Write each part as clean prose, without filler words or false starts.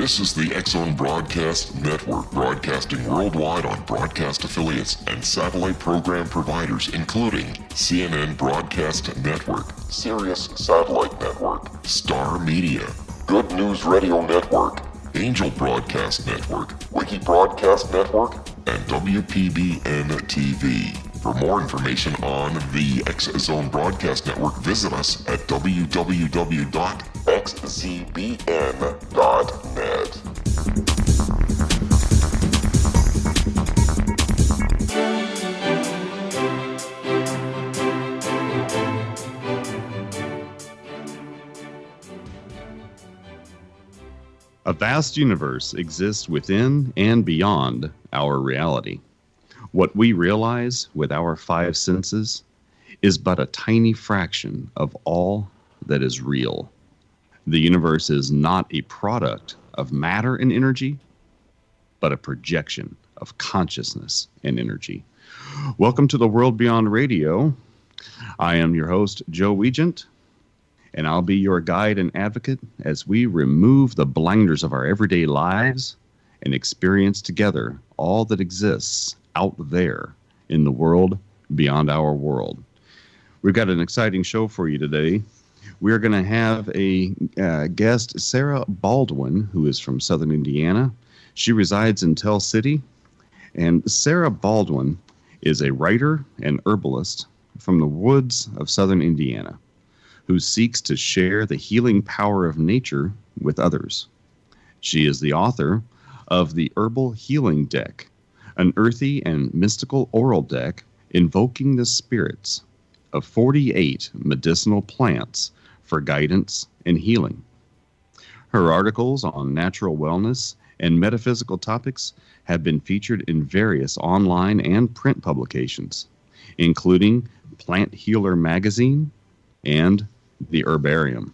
This is the X-Zone Broadcast Network, broadcasting worldwide on broadcast affiliates and satellite program providers, including CNN Broadcast Network, Sirius Satellite Network, Star Media, Good News Radio Network, Angel Broadcast Network, Wiki Broadcast Network, and WPBN TV. For more information on the X-Zone Broadcast Network, visit us at www.xzbn.net. A vast universe exists within and beyond our reality. What we realize with our five senses is but a tiny fraction of all that is real. The universe is not a product of matter and energy, but a projection of consciousness and energy. Welcome to the World Beyond Radio. I am your host, Joe Weigant, and I'll be your guide and advocate as we remove the blinders of our everyday lives and experience together all that exists out there in the world beyond our world. We've got an exciting show for you today. We're going to have a guest, Sarah Baldwin, who is from Southern Indiana. She resides in Tell City. And Sarah Baldwin is a writer and herbalist from the woods of Southern Indiana, who seeks to share the healing power of nature with others. She is the author of the Herbal Healing Deck, an earthy and mystical oral deck invoking the spirits of 48 medicinal plants for guidance and healing. Her articles on natural wellness and metaphysical topics have been featured in various online and print publications, including Plant Healer Magazine and The Herbarium.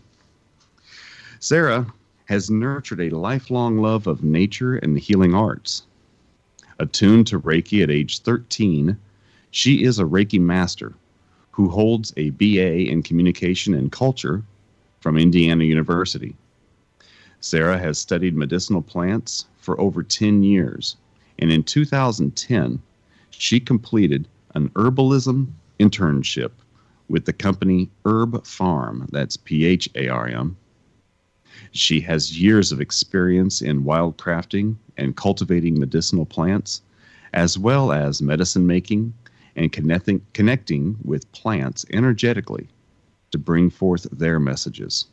Sarah has nurtured a lifelong love of nature and the healing arts. Attuned to Reiki at age 13, she is a Reiki master who holds a BA in Communication and Culture from Indiana University. Sarah has studied medicinal plants for over 10 years, and in 2010, she completed an herbalism internship with the company Herb Farm, that's PHARM. She has years of experience in wildcrafting and cultivating medicinal plants, as well as medicine making and connecting with plants energetically to bring forth their messages.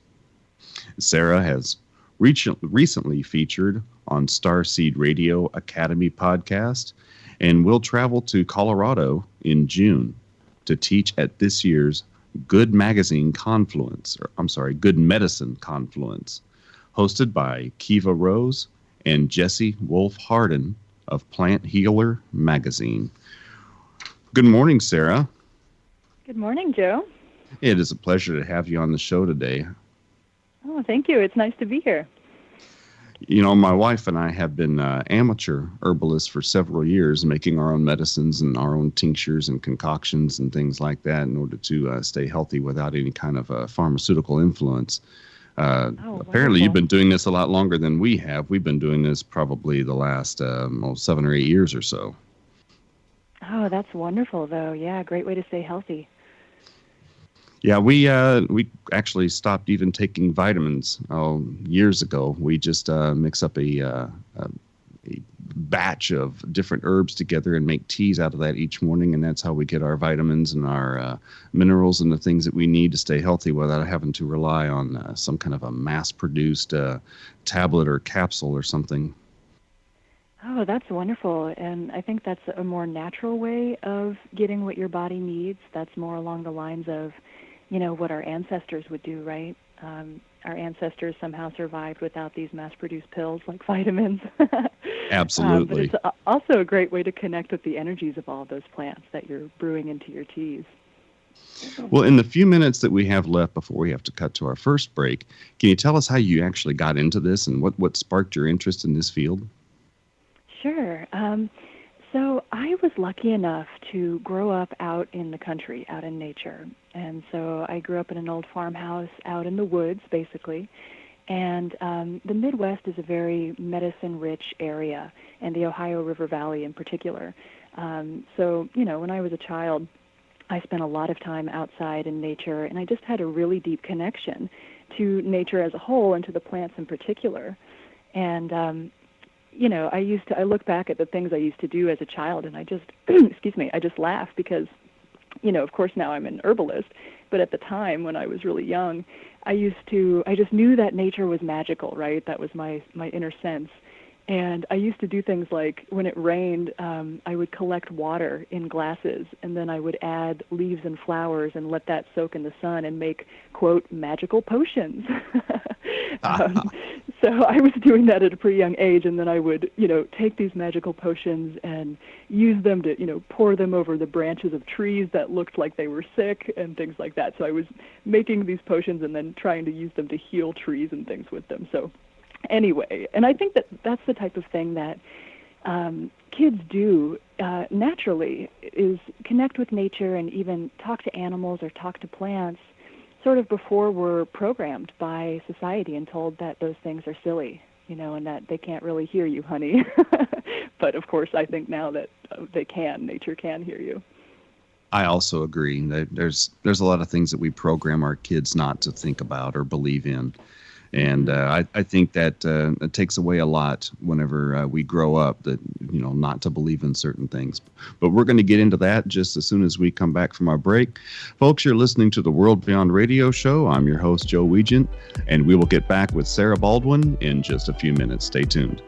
Sarah has recently featured on Starseed Radio Academy podcast and will travel to Colorado in June to teach at this year's Good Medicine Confluence, hosted by Kiva Rose and Jesse Wolf Harden of Plant Healer Magazine. Good morning, Sarah. Good morning, Joe. It is a pleasure to have you on the show today. Oh, thank you. It's nice to be here. You know, my wife and I have been amateur herbalists for several years, making our own medicines and our own tinctures and concoctions and things like that in order to stay healthy without any kind of pharmaceutical influence. Apparently, you've been doing this a lot longer than we have. We've been doing this probably the last 7 or 8 years or so. Oh, that's wonderful, though. Yeah, great way to stay healthy. Yeah, we actually stopped even taking vitamins years ago. We just mix up a batch of different herbs together and make teas out of that each morning, and that's how we get our vitamins and our minerals and the things that we need to stay healthy without having to rely on some kind of a mass-produced tablet or capsule or something. Oh, that's wonderful, and I think that's a more natural way of getting what your body needs. That's more along the lines of, what our ancestors would do, right? Our ancestors somehow survived without these mass-produced pills like vitamins. Absolutely. But it's also a great way to connect with the energies of all of those plants that you're brewing into your teas. Well, in the few minutes that we have left before we have to cut to our first break, can you tell us how you actually got into this and what sparked your interest in this field? Sure. So I was lucky enough to grow up out in the country, out in nature. And so I grew up in an old farmhouse out in the woods, basically. And the Midwest is a very medicine-rich area, and the Ohio River Valley in particular. So, when I was a child, I spent a lot of time outside in nature, and I just had a really deep connection to nature as a whole and to the plants in particular. And, I look back at the things I used to do as a child, and I just, I just laugh because, of course now I'm an herbalist, but at the time when I was really young, I just knew that nature was magical, right? That was my inner sense. And I used to do things like when it rained, I would collect water in glasses, and then I would add leaves and flowers and let that soak in the sun and make, quote, magical potions. So I was doing that at a pretty young age, and then I would, take these magical potions and use them to, pour them over the branches of trees that looked like they were sick and things like that. So I was making these potions and then trying to use them to heal trees and things with them. So anyway, and I think that's the type of thing that kids do naturally, is connect with nature and even talk to animals or talk to plants sort of before we're programmed by society and told that those things are silly, and that they can't really hear you, honey. But of course, I think now that nature can hear you. I also agree that there's a lot of things that we program our kids not to think about or believe in. And I think that it takes away a lot whenever we grow up, that, not to believe in certain things. But we're going to get into that just as soon as we come back from our break. Folks, you're listening to the World Beyond Radio Show. I'm your host, Joe Weigant, and we will get back with Sarah Baldwin in just a few minutes. Stay tuned.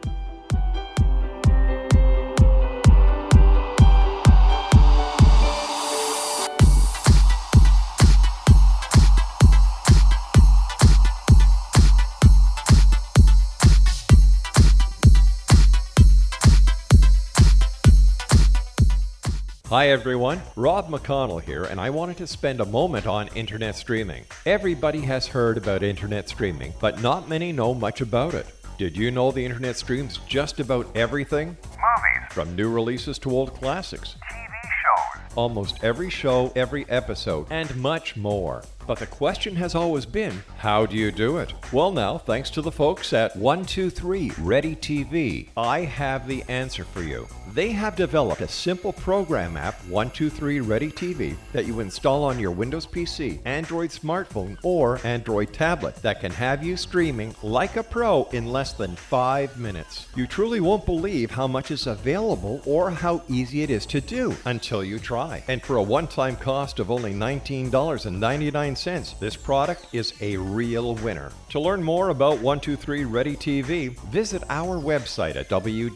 Hi everyone, Rob McConnell here, and I wanted to spend a moment on internet streaming. Everybody has heard about internet streaming, but not many know much about it. Did you know the internet streams just about everything? Movies. From new releases to old classics. TV shows. Almost every show, every episode, and much more. But the question has always been, how do you do it? Well now, thanks to the folks at 123 Ready TV, I have the answer for you. They have developed a simple program app, 123 Ready TV, that you install on your Windows PC, Android smartphone, or Android tablet that can have you streaming like a pro in less than 5 minutes. You truly won't believe how much is available or how easy it is to do until you try. And for a one-time cost of only $19.99, this product is a real winner. To learn more about 123 Ready TV, visit our website at www.xzbn.net.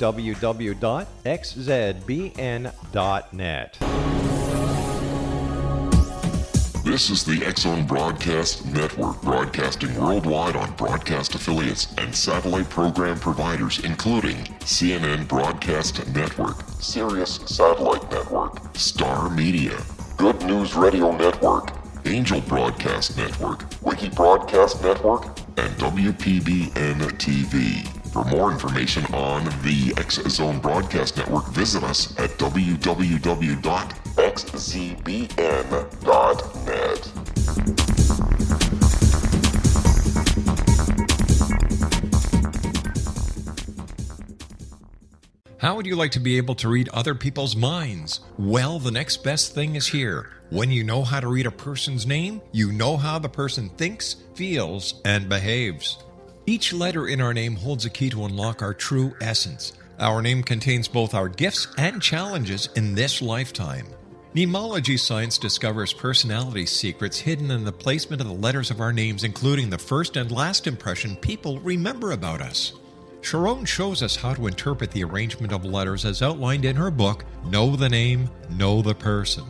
This is the X-Zone Broadcast Network, broadcasting worldwide on broadcast affiliates and satellite program providers, including CNN Broadcast Network, Sirius Satellite Network, Star Media, Good News Radio Network, Angel Broadcast Network, Wiki Broadcast Network, and WPBN TV. For more information on the X-Zone Broadcast Network, visit us at www.xzbn.net. How would you like to be able to read other people's minds? Well, the next best thing is here. When you know how to read a person's name, you know how the person thinks, feels, and behaves. Each letter in our name holds a key to unlock our true essence. Our name contains both our gifts and challenges in this lifetime. Mnemology science discovers personality secrets hidden in the placement of the letters of our names, including the first and last impression people remember about us. Sharon shows us how to interpret the arrangement of letters as outlined in her book, Know the Name, Know the Person.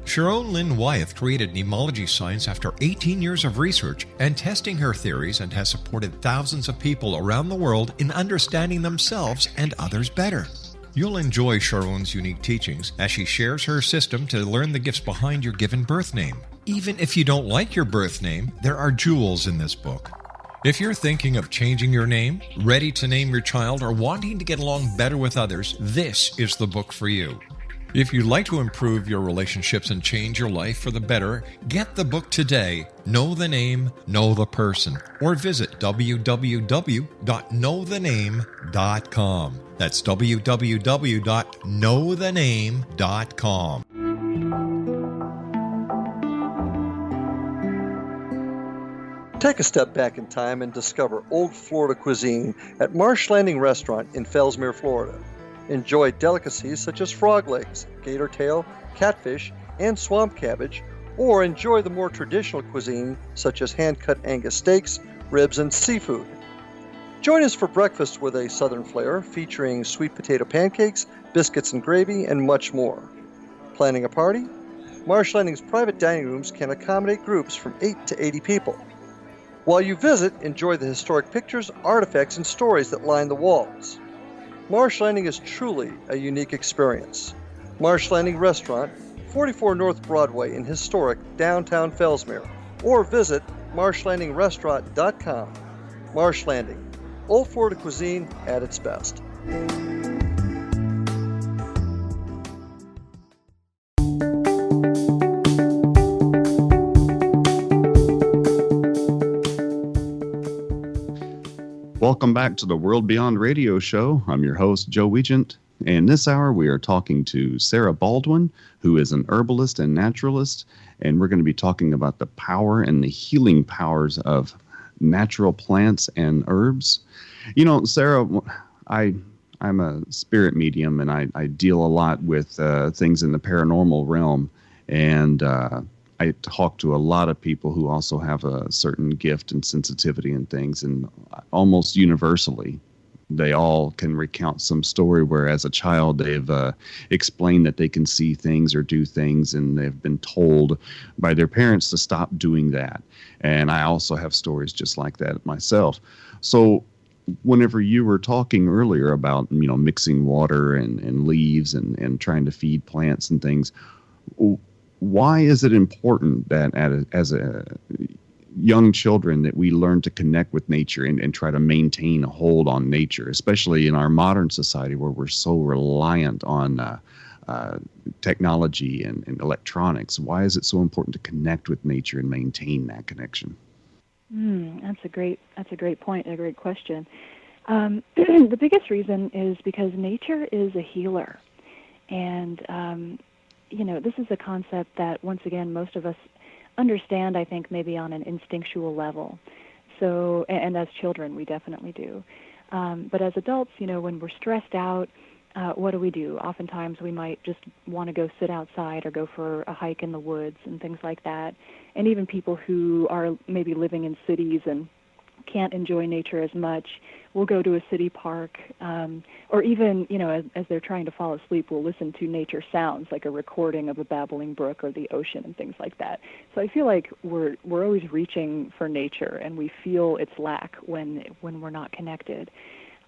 Sharon Lynn Wyeth created mnemology science after 18 years of research and testing her theories, and has supported thousands of people around the world in understanding themselves and others better. You'll enjoy Sharon's unique teachings as she shares her system to learn the gifts behind your given birth name. Even if you don't like your birth name, there are jewels in this book. If you're thinking of changing your name, ready to name your child, or wanting to get along better with others, this is the book for you. If you'd like to improve your relationships and change your life for the better, get the book today, Know the Name, Know the Person, or visit www.knowthename.com. That's www.knowthename.com. Take a step back in time and discover old Florida cuisine at Marsh Landing Restaurant in Fellsmere, Florida. Enjoy delicacies such as frog legs, gator tail, catfish, and swamp cabbage, or enjoy the more traditional cuisine such as hand-cut Angus steaks, ribs, and seafood. Join us for breakfast with a southern flair featuring sweet potato pancakes, biscuits and gravy, and much more. Planning a party? Marsh Landing's private dining rooms can accommodate groups from 8 to 80 people. While you visit, enjoy the historic pictures, artifacts, and stories that line the walls. Marsh Landing is truly a unique experience. Marsh Landing Restaurant, 44 North Broadway in historic downtown Fellsmere, or visit marshlandingrestaurant.com. Marsh Landing, old Florida cuisine at its best. Welcome back to the World Beyond Radio Show. I'm your host, Joe Weigant, and this hour we are talking to Sarah Baldwin, who is an herbalist and naturalist, and we're going to be talking about the power and the healing powers of natural plants and herbs. You know, Sarah, I'm a spirit medium, and I deal a lot with things in the paranormal realm, and I talk to a lot of people who also have a certain gift and sensitivity and things, and almost universally, they all can recount some story where as a child they've explained that they can see things or do things, and they've been told by their parents to stop doing that. And I also have stories just like that myself. So whenever you were talking earlier about, you know, mixing water and leaves and trying to feed plants and things, why is it important that as a young children that we learn to connect with nature and try to maintain a hold on nature, especially in our modern society where we're so reliant on technology and electronics? Why is it so important to connect with nature and maintain that connection? That's a great point, a great question. The biggest reason is because nature is a healer. And you know, this is a concept that, once again, most of us understand, I think, maybe on an instinctual level. So, and as children, we definitely do. But as adults, you know, when we're stressed out, what do? Oftentimes we might just want to go sit outside or go for a hike in the woods and things like that. And even people who are maybe living in cities and can't enjoy nature as much will go to a city park, or even, you know, as they're trying to fall asleep, will listen to nature sounds, like a recording of a babbling brook or the ocean and things like that. So I feel like we're always reaching for nature, and we feel its lack when we're not connected.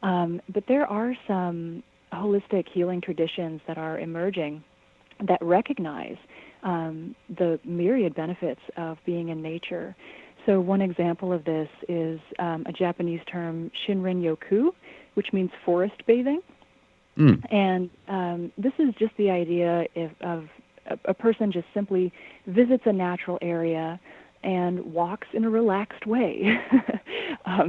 But there are some holistic healing traditions that are emerging that recognize the myriad benefits of being in nature. So one example of this is a Japanese term, Shinrin-yoku, which means forest bathing. And this is just the idea of a person just simply visits a natural area and walks in a relaxed way.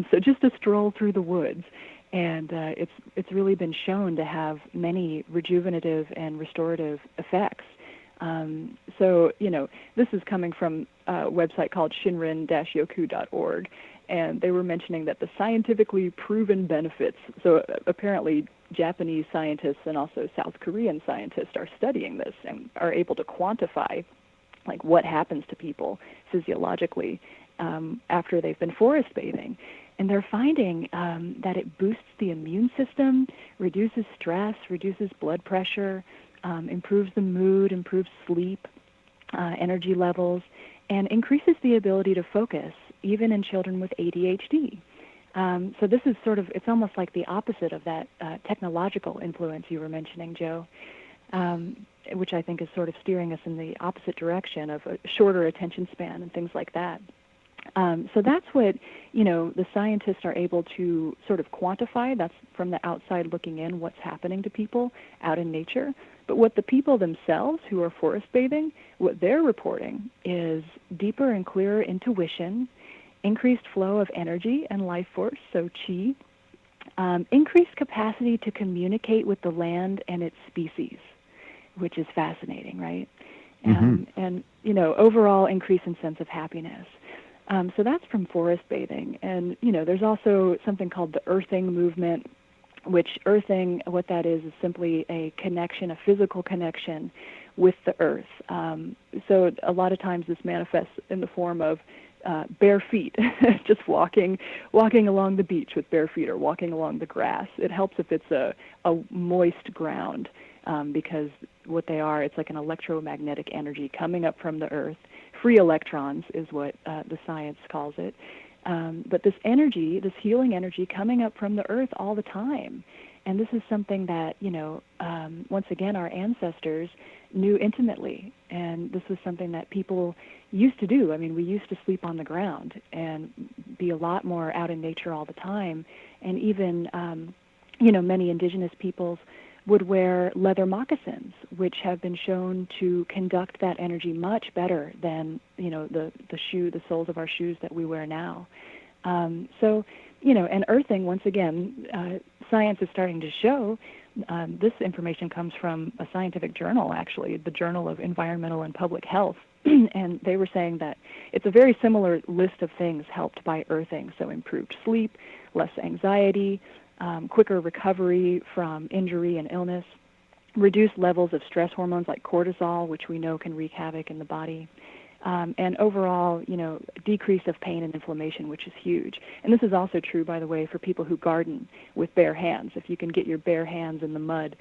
So just a stroll through the woods. And it's really been shown to have many rejuvenative and restorative effects. So, you know, this is coming from a website called shinrin-yoku.org, and they were mentioning that the scientifically proven benefits, so apparently Japanese scientists and also South Korean scientists are studying this and are able to quantify, like, what happens to people physiologically after they've been forest bathing. And they're finding that it boosts the immune system, reduces stress, reduces blood pressure, improves the mood, improves sleep, energy levels, and increases the ability to focus, even in children with ADHD. So this is sort of, it's almost like the opposite of that technological influence you were mentioning, Joe, which I think is sort of steering us in the opposite direction of a shorter attention span and things like that. So that's what, the scientists are able to sort of quantify. That's from the outside looking in, what's happening to people out in nature. But what the people themselves who are forest bathing, what they're reporting is deeper and clearer intuition, increased flow of energy and life force, so chi, increased capacity to communicate with the land and its species, which is fascinating, right? And overall increase in sense of happiness. So that's from forest bathing. And, there's also something called the earthing movement, which earthing, what that is simply a connection, a physical connection with the earth. So a lot of times this manifests in the form of bare feet, just walking along the beach with bare feet or walking along the grass. It helps if it's a moist ground, because what they are, it's like an electromagnetic energy coming up from the earth. Free electrons is what the science calls it. But this energy, this healing energy coming up from the earth all the time. And this is something that, once again, our ancestors knew intimately. And this was something that people used to do. I mean, we used to sleep on the ground and be a lot more out in nature all the time. And even, many indigenous peoples would wear leather moccasins, which have been shown to conduct that energy much better than, the soles of our shoes that we wear now. And earthing, once again, science is starting to show, this information comes from a scientific journal, actually, the Journal of Environmental and Public Health, and they were saying that it's a very similar list of things helped by earthing, so improved sleep, less anxiety, quicker recovery from injury and illness, reduced levels of stress hormones like cortisol, which we know can wreak havoc in the body, and overall, decrease of pain and inflammation, which is huge. And this is also true, by the way, for people who garden with bare hands. If you can get your bare hands in the mud,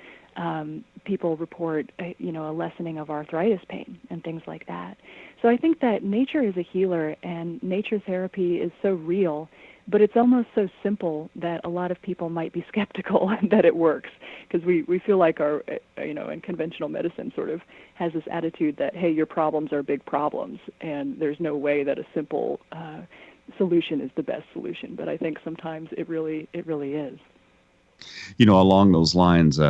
people report, a lessening of arthritis pain and things like that. So I think that nature is a healer, and nature therapy is so real, but it's almost so simple that a lot of people might be skeptical that it works, because we feel like our, and conventional medicine sort of has this attitude that, hey, your problems are big problems, and there's no way that a simple solution is the best solution. But I think sometimes it really is. Along those lines,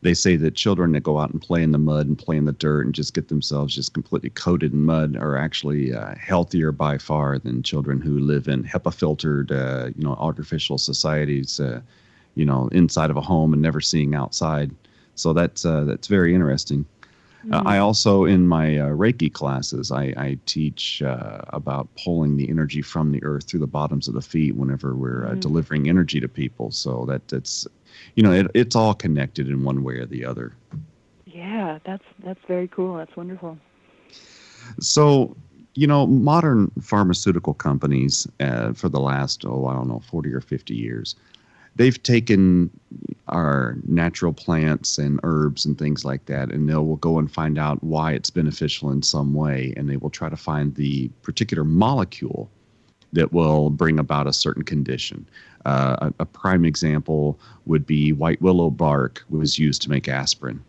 they say that children that go out and play in the mud and play in the dirt and just get themselves just completely coated in mud are actually healthier by far than children who live in HEPA-filtered, artificial societies, inside of a home and never seeing outside. So that's very interesting. I also, in my Reiki classes, I teach about pulling the energy from the earth through the bottoms of the feet whenever we're delivering energy to people. So that's, it's all connected in one way or the other. Yeah, that's very cool. That's wonderful. So, modern pharmaceutical companies for the last, 40 or 50 years, they've taken our natural plants and herbs and things like that, and will go and find out why it's beneficial in some way, and they will try to find the particular molecule that will bring about a certain condition. A prime example would be white willow bark was used to make aspirin.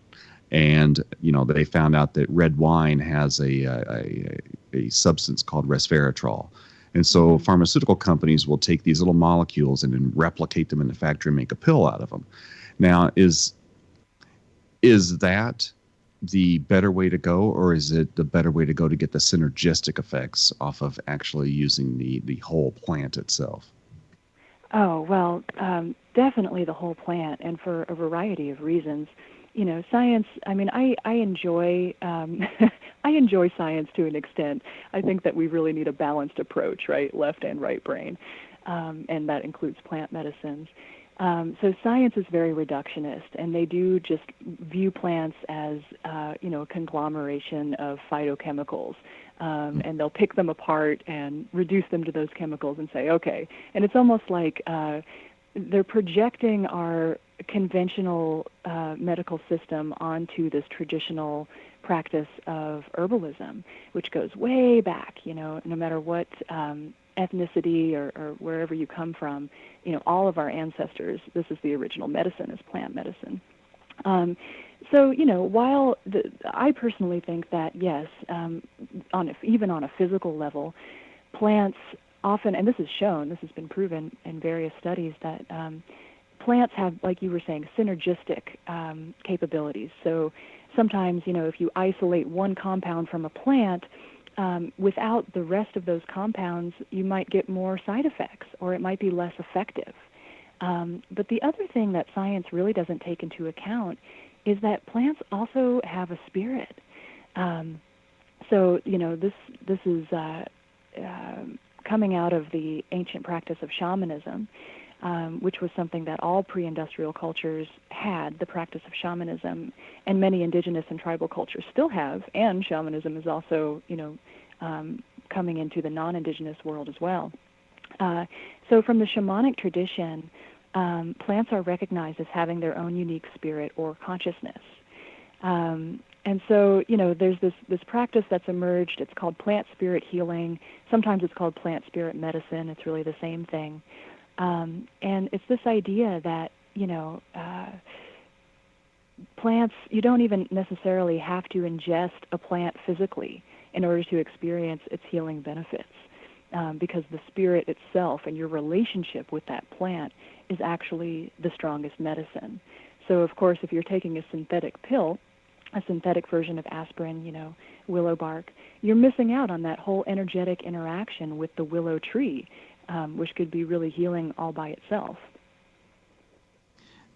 And, they found out that red wine has a substance called resveratrol. And so pharmaceutical companies will take these little molecules and then replicate them in the factory and make a pill out of them. Now, is that the better way to go, or is it the better way to go to get the synergistic effects off of actually using the whole plant itself? Oh, well, definitely the whole plant, and for a variety of reasons. Science, I enjoy I enjoy science to an extent. I think that we really need a balanced approach, right? Left and right brain. And that includes plant medicines. So science is very reductionist, and they do just view plants as, a conglomeration of phytochemicals. And they'll pick them apart and reduce them to those chemicals and say, okay. And it's almost like they're projecting our conventional medical system onto this traditional practice of herbalism, which goes way back, no matter what ethnicity or wherever you come from, all of our ancestors, this is the original medicine, is plant medicine. So, while I personally think that, yes, even on a physical level, plants often, and this is shown, this has been proven in various studies, that plants have, like you were saying, synergistic capabilities. So sometimes, if you isolate one compound from a plant, without the rest of those compounds, you might get more side effects, or it might be less effective. But the other thing that science really doesn't take into account is that plants also have a spirit. So, this is coming out of the ancient practice of shamanism, which was something that all pre-industrial cultures had, the practice of shamanism, and many indigenous and tribal cultures still have, and shamanism is also, coming into the non-indigenous world as well. So from the shamanic tradition, plants are recognized as having their own unique spirit or consciousness. And so, there's this practice that's emerged. It's called plant spirit healing. Sometimes it's called plant spirit medicine. It's really the same thing. And it's this idea that, plants, you don't even necessarily have to ingest a plant physically in order to experience its healing benefits, because the spirit itself and your relationship with that plant is actually the strongest medicine. So, of course, if you're taking a synthetic pill, a synthetic version of aspirin, willow bark, you're missing out on that whole energetic interaction with the willow tree, which could be really healing all by itself.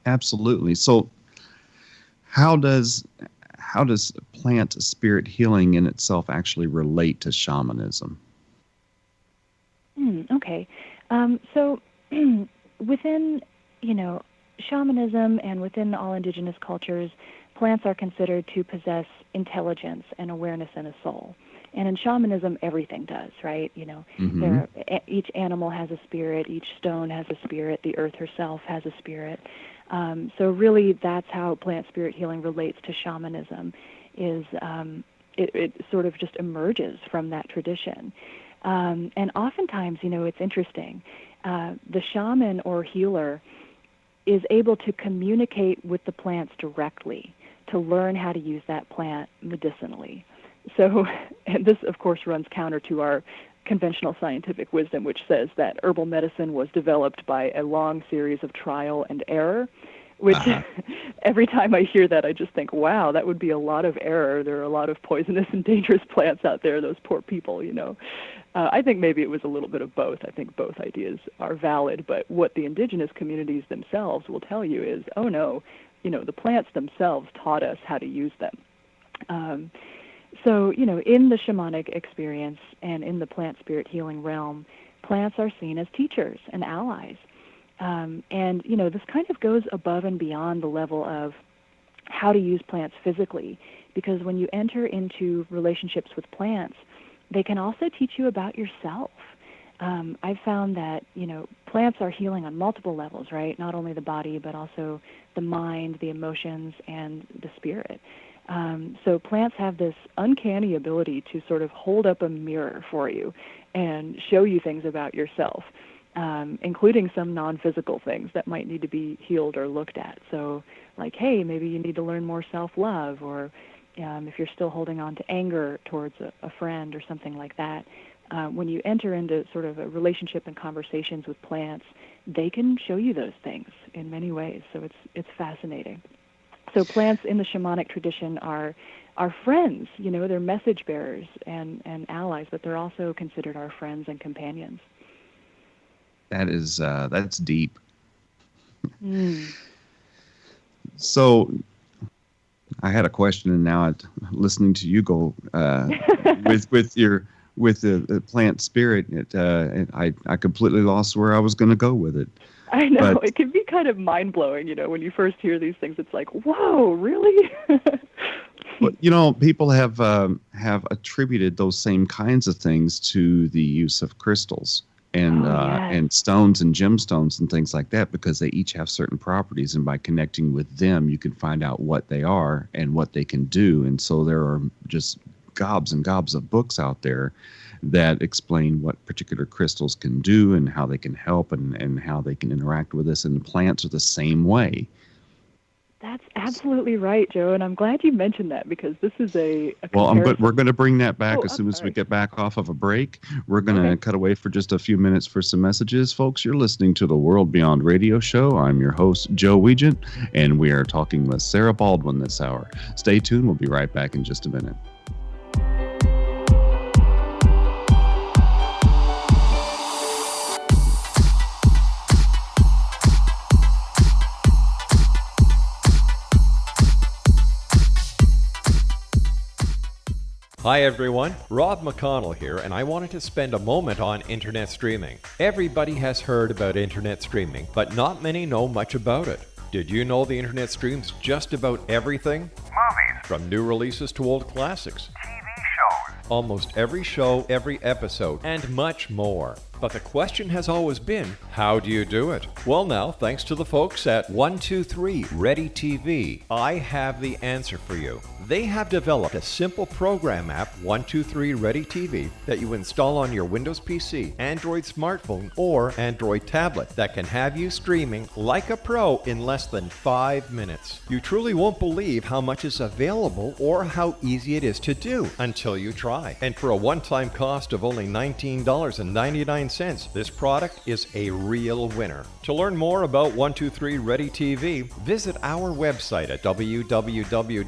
Absolutely. So how does plant spirit healing in itself actually relate to shamanism? Okay. So within, shamanism and within all indigenous cultures, plants are considered to possess intelligence and awareness and a soul. And in shamanism, everything does, right? Each animal has a spirit, each stone has a spirit, the earth herself has a spirit. So really, that's how plant spirit healing relates to shamanism, is it sort of just emerges from that tradition. And oftentimes, it's interesting. The shaman or healer is able to communicate with the plants directly to learn how to use that plant medicinally. So, and this, of course, runs counter to our conventional scientific wisdom, which says that herbal medicine was developed by a long series of trial and error, which every time I hear that, I just think, wow, that would be a lot of error. There are a lot of poisonous and dangerous plants out there, those poor people, I think maybe it was a little bit of both. I think both ideas are valid, but what the indigenous communities themselves will tell you is, oh no, the plants themselves taught us how to use them. So, in the shamanic experience and in the plant spirit healing realm, plants are seen as teachers and allies. And, this kind of goes above and beyond the level of how to use plants physically, because when you enter into relationships with plants, they can also teach you about yourself. I've found that, plants are healing on multiple levels, right? Not only the body, but also the mind, the emotions, and the spirit. So plants have this uncanny ability to sort of hold up a mirror for you and show you things about yourself, including some non-physical things that might need to be healed or looked at. So like, hey, maybe you need to learn more self-love, or if you're still holding on to anger towards a friend or something like that. When you enter into sort of a relationship and conversations with plants, they can show you those things in many ways. So it's fascinating. So plants in the shamanic tradition are friends. They're message bearers and allies, but they're also considered our friends and companions. That's deep. So I had a question, and now listening to you go with the plant spirit, I completely lost where I was going to go with it. I know, but it can be kind of mind-blowing, when you first hear these things. It's like, whoa, really? But people have attributed those same kinds of things to the use of crystals and stones and gemstones and things like that, because they each have certain properties, and by connecting with them, you can find out what they are and what they can do. And so there are just gobs and gobs of books out there that explain what particular crystals can do and how they can help and how they can interact with us. And plants are the same way. That's absolutely right, Joe, and I'm glad you mentioned that because this is a Well, comparison. we're going to bring that back Oh, as I'm soon as we sorry. get back off of a break. We're going to Okay. cut away for just a few minutes for some messages. Folks, you're listening to the World Beyond Radio Show. I'm your host, Joe Weigant, and we are talking with Sarah Baldwin this hour. Stay tuned. We'll be right back in just a minute. Hi everyone, Rob McConnell here, and I wanted to spend a moment on internet streaming. Everybody has heard about internet streaming, but not many know much about it. Did you know the internet streams just about everything? Movies, From new releases to old classics. TV shows, Almost every show, every episode, and much more. But the question has always been, how do you do it? Well now, thanks to the folks at 123 Ready TV, I have the answer for you. They have developed a simple program app, 123 Ready TV, that you install on your Windows PC, Android smartphone, or Android tablet that can have you streaming like a pro in less than 5 minutes. You truly won't believe how much is available or how easy it is to do until you try. And for a one-time cost of only $19.99, this product is a real winner. To learn more about 123 Ready TV, visit our website at www.xzbn.net.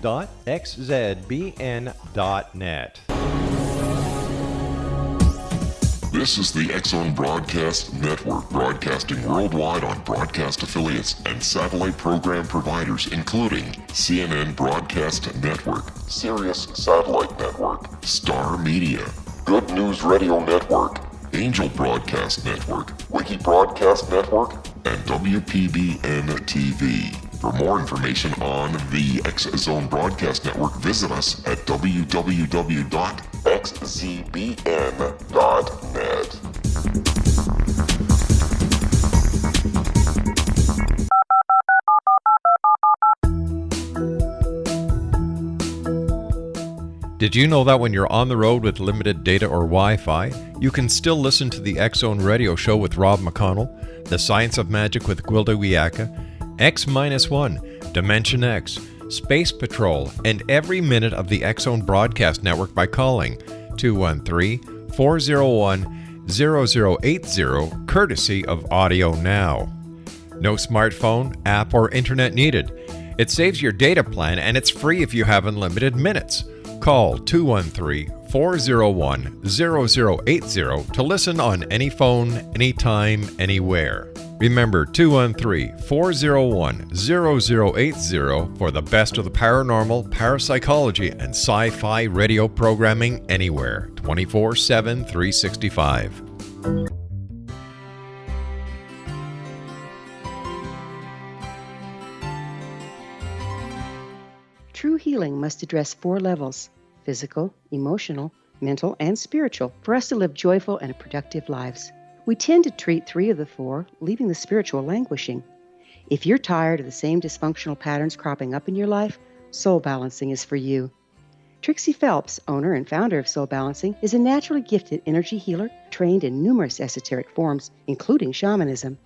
This is the X-Zone Broadcast Network, broadcasting worldwide on broadcast affiliates and satellite program providers, including CNN Broadcast Network, Sirius Satellite Network, Star Media, Good News Radio Network, Angel Broadcast Network, Wiki Broadcast Network, and WPBN TV. For more information on the X-Zone Broadcast Network, visit us at www.xzbn.net. Did you know that when you're on the road with limited data or Wi-Fi, you can still listen to the X-Zone Radio Show with Rob McConnell, The Science of Magic with Gwilda Wiyaka, X-1, Dimension X, Space Patrol, and every minute of the X-Zone Broadcast Network by calling 213-401-0080, courtesy of Audio Now. No smartphone, app, or internet needed. It saves your data plan and it's free if you have unlimited minutes. Call 213-401-0080 to listen on any phone, anytime, anywhere. Remember 213-401-0080 for the best of the paranormal, parapsychology, and sci-fi radio programming anywhere, 24/7, 365. True healing must address 4 levels: physical, emotional, mental, and spiritual, for us to live joyful and productive lives. We tend to treat 3 of the 4, leaving the spiritual languishing. If you're tired of the same dysfunctional patterns cropping up in your life, Soul Balancing is for you. Trixie Phelps, owner and founder of Soul Balancing, is a naturally gifted energy healer trained in numerous esoteric forms, including shamanism.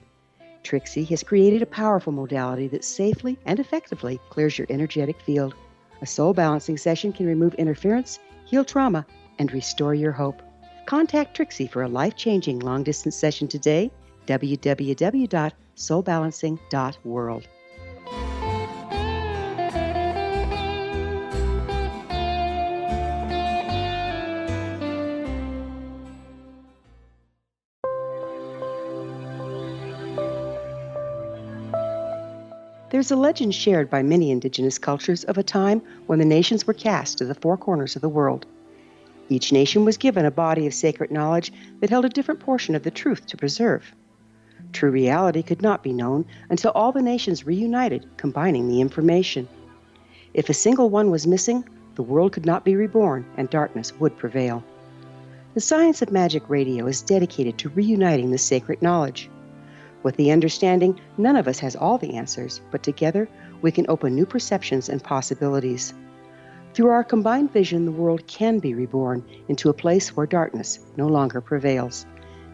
Trixie has created a powerful modality that safely and effectively clears your energetic field. A soul balancing session can remove interference, heal trauma, and restore your hope. Contact Trixie for a life-changing long-distance session today, www.soulbalancing.world. There's a legend shared by many indigenous cultures of a time when the nations were cast to the 4 corners of the world. Each nation was given a body of sacred knowledge that held a different portion of the truth to preserve. True reality could not be known until all the nations reunited, combining the information. If a single one was missing, the world could not be reborn and darkness would prevail. The Science of Magic Radio is dedicated to reuniting the sacred knowledge. With the understanding, none of us has all the answers, but together we can open new perceptions and possibilities. Through our combined vision, the world can be reborn into a place where darkness no longer prevails.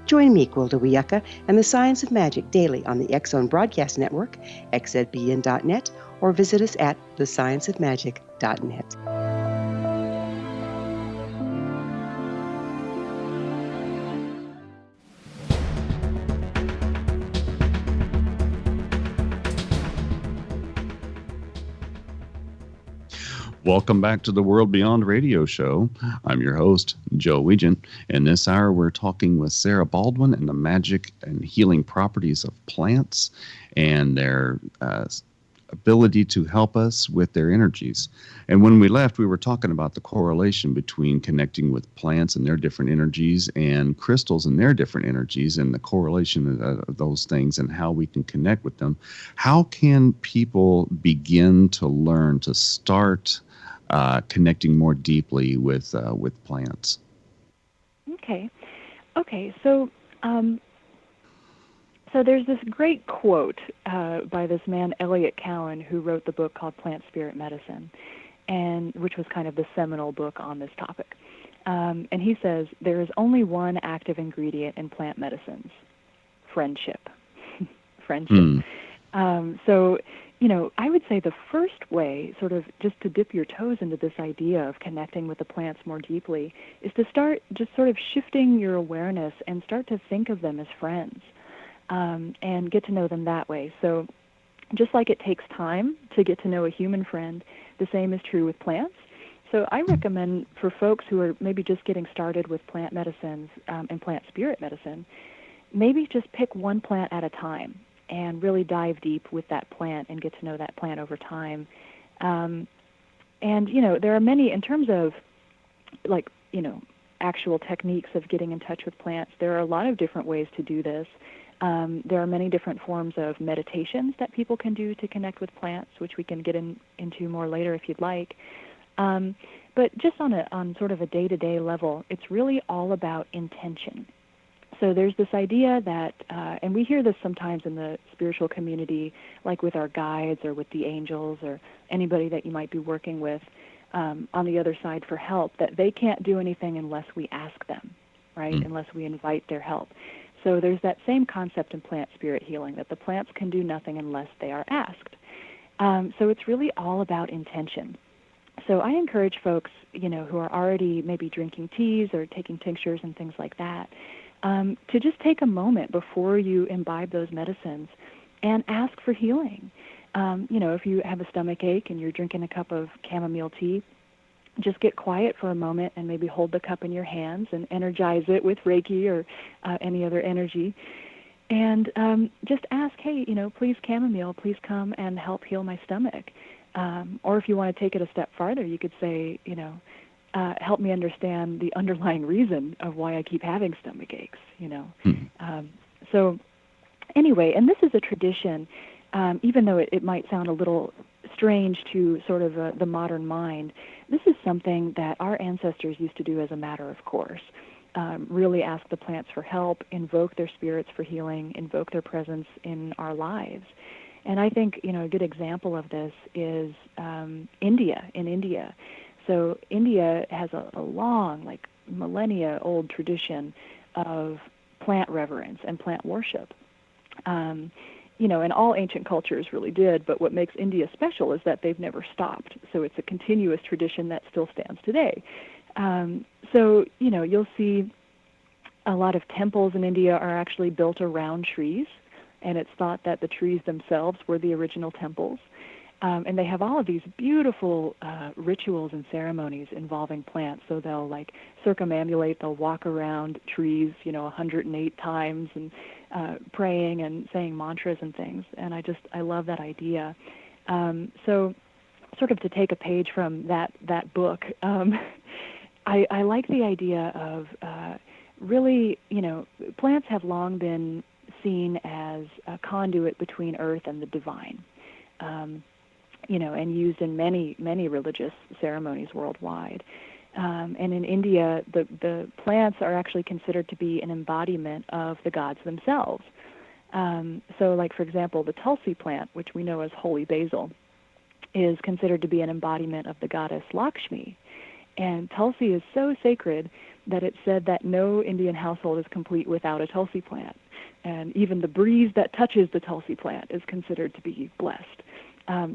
Join me, Gwilda Wiyaka, and the Science of Magic daily on the X Zone Broadcast Network, xzbn.net, or visit us at thescienceofmagic.net. Welcome back to the World Beyond Radio Show. I'm your host, Joe Weigant. In this hour, we're talking with Sarah Baldwin and the magic and healing properties of plants and their ability to help us with their energies. And when we left, we were talking about the correlation between connecting with plants and their different energies and crystals and their different energies, and the correlation of those things and how we can connect with them. How can people begin to learn to start connecting more deeply with plants? Okay. So there's this great quote by this man Elliott Cowan, who wrote the book called Plant Spirit Medicine, and which was kind of the seminal book on this topic. And he says, there is only one active ingredient in plant medicines: friendship. Friendship. So, I would say the first way, sort of just to dip your toes into this idea of connecting with the plants more deeply, is to start just sort of shifting your awareness and start to think of them as friends, and get to know them that way. So just like it takes time to get to know a human friend, the same is true with plants. So I recommend for folks who are maybe just getting started with plant medicines and plant spirit medicine, maybe just pick one plant at a time and really dive deep with that plant and get to know that plant over time. And, there are many, in terms of, actual techniques of getting in touch with plants, there are a lot of different ways to do this. There are many different forms of meditations that people can do to connect with plants, which we can get into more later if you'd like. But just on sort of a day-to-day level, it's really all about intention. So there's this idea that, and we hear this sometimes in the spiritual community, like with our guides or with the angels or anybody that you might be working with on the other side for help, that they can't do anything unless we ask them, right? Unless we invite their help. So there's that same concept in plant spirit healing, that the plants can do nothing unless they are asked. So it's really all about intention. So I encourage folks, who are already maybe drinking teas or taking tinctures and things like that, to just take a moment before you imbibe those medicines and ask for healing. If you have a stomach ache and you're drinking a cup of chamomile tea, just get quiet for a moment and maybe hold the cup in your hands and energize it with Reiki or any other energy. And just ask, hey, please chamomile, please come and help heal my stomach. Or if you want to take it a step farther, you could say, help me understand the underlying reason of why I keep having stomach aches, So anyway, and this is a tradition, even though it might sound a little strange to sort of the modern mind, this is something that our ancestors used to do as a matter of course. Really ask the plants for help, invoke their spirits for healing, invoke their presence in our lives. And I think, a good example of this is India. So India has a long, millennia-old tradition of plant reverence and plant worship. And all ancient cultures really did, but what makes India special is that they've never stopped. So it's a continuous tradition that still stands today. So you'll see a lot of temples in India are actually built around trees, and it's thought that the trees themselves were the original temples. And they have all of these beautiful rituals and ceremonies involving plants. So they'll circumambulate, they'll walk around trees, 108 times and praying and saying mantras and things. And I love that idea. So sort of to take a page from that book, I like the idea of really, plants have long been seen as a conduit between earth and the divine. And used in many, many religious ceremonies worldwide. And in India, the plants are actually considered to be an embodiment of the gods themselves. So, for example, the Tulsi plant, which we know as holy basil, is considered to be an embodiment of the goddess Lakshmi. And Tulsi is so sacred that it said that no Indian household is complete without a Tulsi plant. And even the breeze that touches the Tulsi plant is considered to be blessed.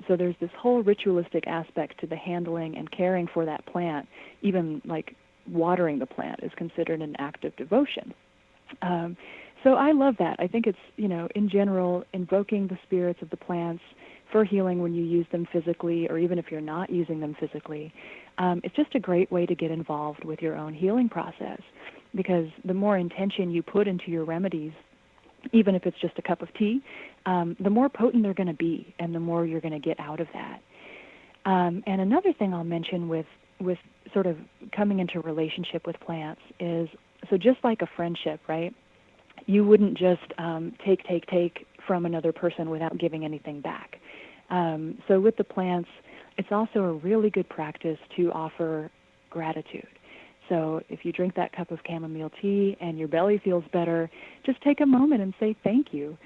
So there's this whole ritualistic aspect to the handling and caring for that plant. Even like watering the plant is considered an act of devotion. So I love that. I think it's, in general, invoking the spirits of the plants for healing when you use them physically, or even if you're not using them physically. It's just a great way to get involved with your own healing process, because the more intention you put into your remedies, even if it's just a cup of tea, the more potent they're going to be, and the more you're going to get out of that. And another thing I'll mention with sort of coming into relationship with plants is, so just like a friendship, right? You wouldn't just take from another person without giving anything back. So with the plants, it's also a really good practice to offer gratitude. So if you drink that cup of chamomile tea and your belly feels better, just take a moment and say thank you.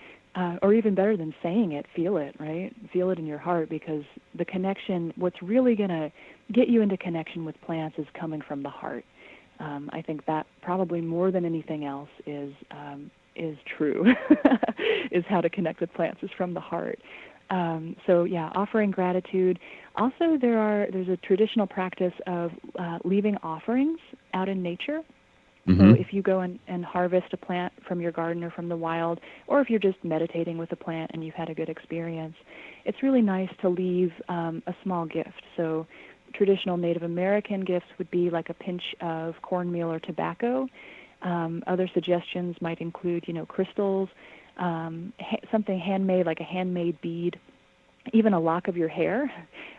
Or even better than saying it, feel it, right? Feel it in your heart, because the connection, what's really going to get you into connection with plants is coming from the heart. I think that probably more than anything else is true, is how to connect with plants is from the heart. So yeah, offering gratitude. Also, there's a traditional practice of leaving offerings out in nature. Mm-hmm. So if you go and harvest a plant from your garden or from the wild, or if you're just meditating with a plant and you've had a good experience, it's really nice to leave a small gift. So traditional Native American gifts would be like a pinch of cornmeal or tobacco. Other suggestions might include, crystals, something handmade, like a handmade bead, even a lock of your hair,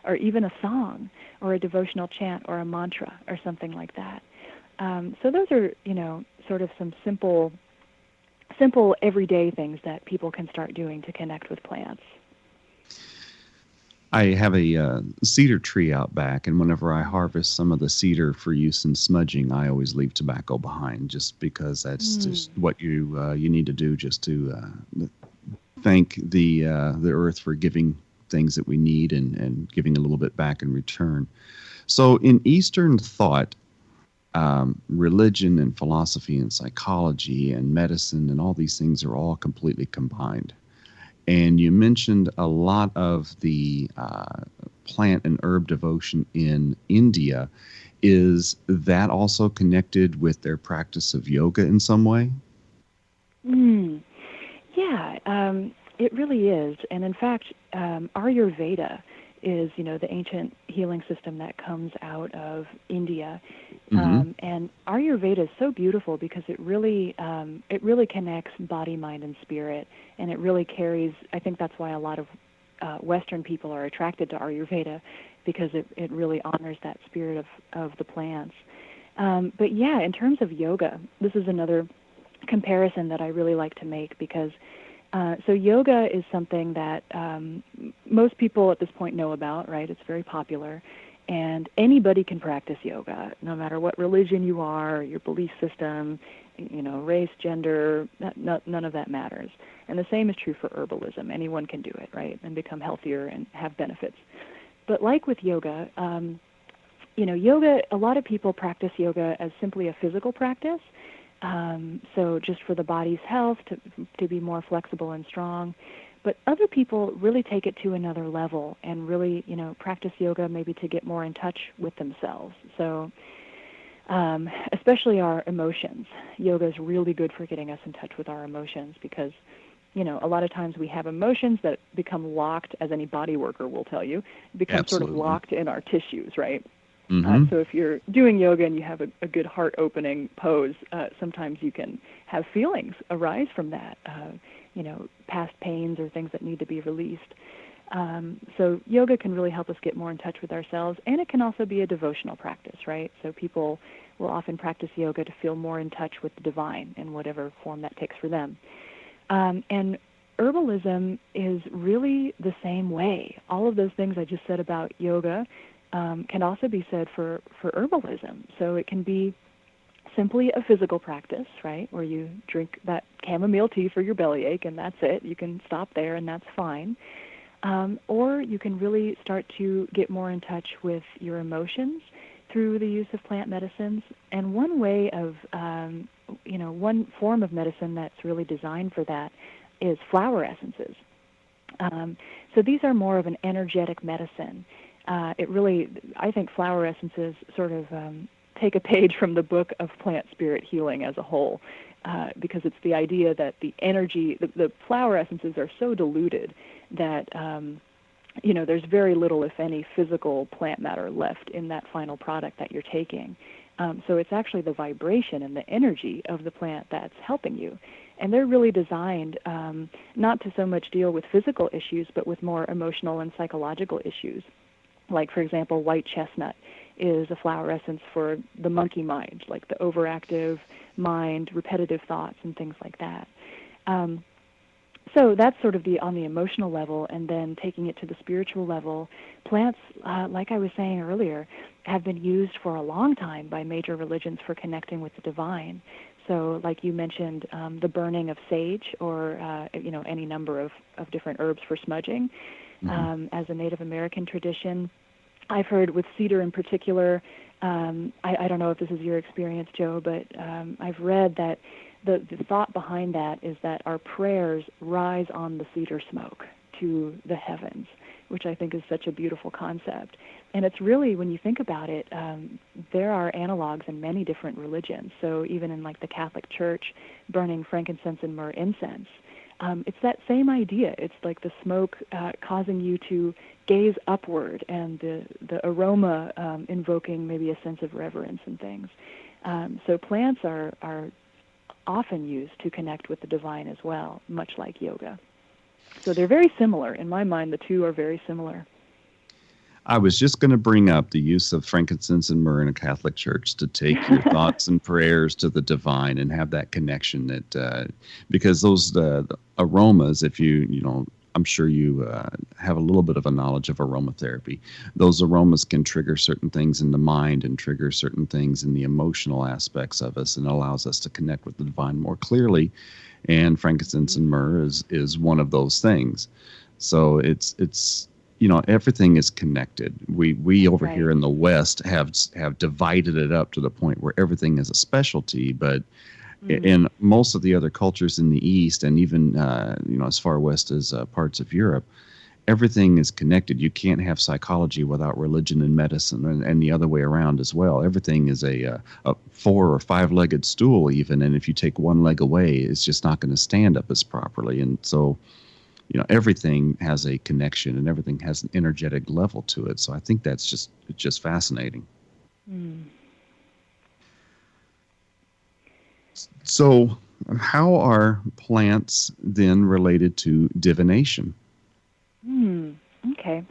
or even a song, or a devotional chant, or a mantra, or something like that. So those are, sort of some simple everyday things that people can start doing to connect with plants. I have a cedar tree out back, and whenever I harvest some of the cedar for use in smudging, I always leave tobacco behind, just because that's just what you need to do, just to thank the earth for giving things that we need and giving a little bit back in return. So in Eastern thought, religion and philosophy and psychology and medicine and all these things are all completely combined. And you mentioned a lot of the plant and herb devotion in India. Is that also connected with their practice of yoga in some way? Yeah, it really is. And in fact, Ayurveda is, the ancient healing system that comes out of India. And Ayurveda is so beautiful because it really connects body, mind, and spirit, and it really carries. I think that's why a lot of Western people are attracted to Ayurveda, because it really honors that spirit of the plants. But yeah, in terms of yoga, this is another comparison that I really like to make, because so yoga is something that most people at this point know about, right? It's very popular. And anybody can practice yoga, no matter what religion you are, your belief system, race, gender, none of that matters. And the same is true for herbalism. Anyone can do it, right, and become healthier and have benefits. But like with yoga, yoga, a lot of people practice yoga as simply a physical practice. So just for the body's health, to be more flexible and strong. But other people really take it to another level and really, practice yoga maybe to get more in touch with themselves. So especially our emotions. Yoga is really good for getting us in touch with our emotions, because, a lot of times we have emotions that become locked, as any body worker will tell you, become Absolutely. sort of locked in our tissues, right? Mm-hmm. So if you're doing yoga and you have a good heart-opening pose, sometimes you can have feelings arise from that, past pains or things that need to be released. So yoga can really help us get more in touch with ourselves, and it can also be a devotional practice, right? So people will often practice yoga to feel more in touch with the divine in whatever form that takes for them. And herbalism is really the same way. All of those things I just said about yoga can also be said for herbalism. So it can be simply a physical practice, right, where you drink that chamomile tea for your bellyache and that's it. You can stop there and that's fine. Or you can really start to get more in touch with your emotions through the use of plant medicines. And one way of, one form of medicine that's really designed for that is flower essences. So these are more of an energetic medicine. I think flower essences sort of take a page from the book of plant spirit healing as a whole, because it's the idea that the energy, the flower essences are so diluted that, there's very little, if any, physical plant matter left in that final product that you're taking. So it's actually the vibration and the energy of the plant that's helping you. And they're really designed not to so much deal with physical issues, but with more emotional and psychological issues. Like, for example, white chestnut is a flower essence for the monkey mind, like the overactive mind, repetitive thoughts, and things like that. So that's sort of on the emotional level, and then taking it to the spiritual level. Plants, like I was saying earlier, have been used for a long time by major religions for connecting with the divine. So, like you mentioned, the burning of sage, or any number of different herbs for smudging, as a Native American tradition. I've heard with cedar in particular. I don't know if this is your experience, Joe, but I've read that the thought behind that is that our prayers rise on the cedar smoke to the heavens, which I think is such a beautiful concept. And it's really, when you think about it, there are analogs in many different religions. So even in like the Catholic Church, burning frankincense and myrrh incense, it's that same idea. It's like the smoke causing you to gaze upward, and the aroma invoking maybe a sense of reverence and things. So plants are often used to connect with the divine as well, much like yoga. So they're very similar. In my mind, the two are very similar. I was just going to bring up the use of frankincense and myrrh in a Catholic church to take your thoughts and prayers to the divine and have that connection. That because those the aromas, if I'm sure you have a little bit of a knowledge of aromatherapy. Those aromas can trigger certain things in the mind and trigger certain things in the emotional aspects of us, and allows us to connect with the divine more clearly. And frankincense and myrrh is one of those things. So it's everything is connected. We over Right. here in the West have divided it up to the point where everything is a specialty, but in most of the other cultures in the East, and even as far west as parts of Europe, everything is connected. You can't have psychology without religion and medicine, and the other way around as well. Everything is a 4 or 5-legged stool even, and if you take one leg away, it's just not going to stand up as properly. And so everything has a connection, and everything has an energetic level to it. So I think that's just fascinating. So how are plants then related to divination? Okay.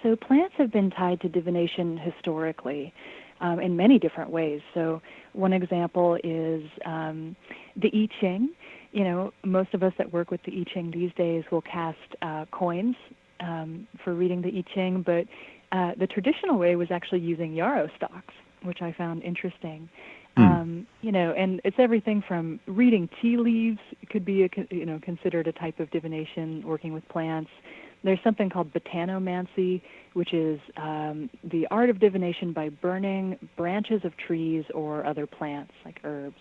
So plants have been tied to divination historically in many different ways. So one example is the I Ching. Most of us that work with the I Ching these days will cast coins for reading the I Ching, but the traditional way was actually using yarrow stalks, which I found interesting. And it's everything from reading tea leaves. It could be considered a type of divination, working with plants. There's something called botanomancy, which is the art of divination by burning branches of trees or other plants like herbs.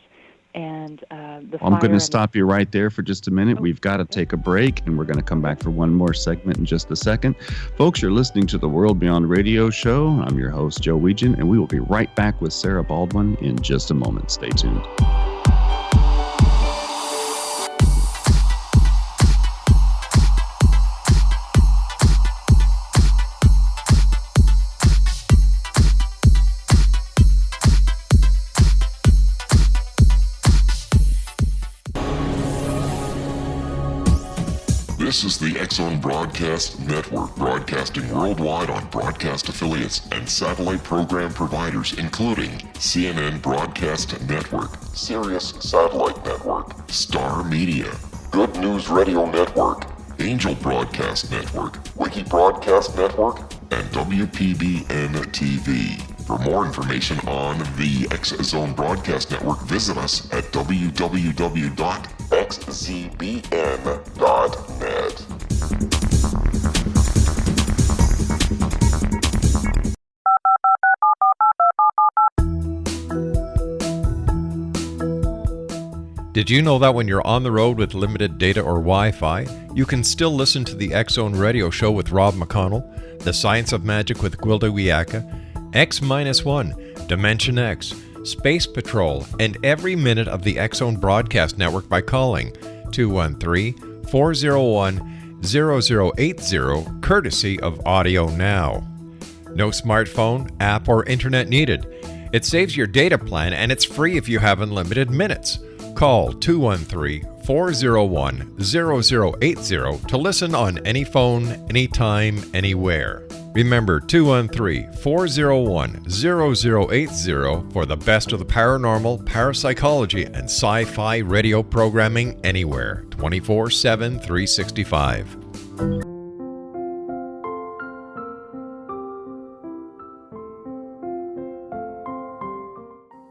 And I'm going to stop you right there for just a minute. We've got to take a break, and we're going to come back for one more segment in just a second. Folks, you're listening to the World Beyond Radio Show. I'm your host, Joe Weigant, and we will be right back with Sarah Baldwin in just a moment. Stay tuned. This is the X-Zone Broadcast Network, broadcasting worldwide on broadcast affiliates and satellite program providers, including CNN Broadcast Network, Sirius Satellite Network, Star Media, Good News Radio Network, Angel Broadcast Network, Wiki Broadcast Network, and WPBN TV. For more information on the X-Zone Broadcast Network, visit us at www.xzbn.net. Did you know that when you're on the road with limited data or Wi-Fi, you can still listen to the X-Zone Radio Show with Rob McConnell, The Science of Magic with Gwilda Wiyaka, X-1, Dimension X, Space Patrol, and every minute of the X-Zone Broadcast Network by calling 213-401-0080, courtesy of Audio Now. No smartphone, app, or internet needed. It saves your data plan, and it's free if you have unlimited minutes. Call 213-401-0080 to listen on any phone, anytime, anywhere. Remember 213-401-0080 for the best of the paranormal, parapsychology, and sci-fi radio programming anywhere, 24/7, 365.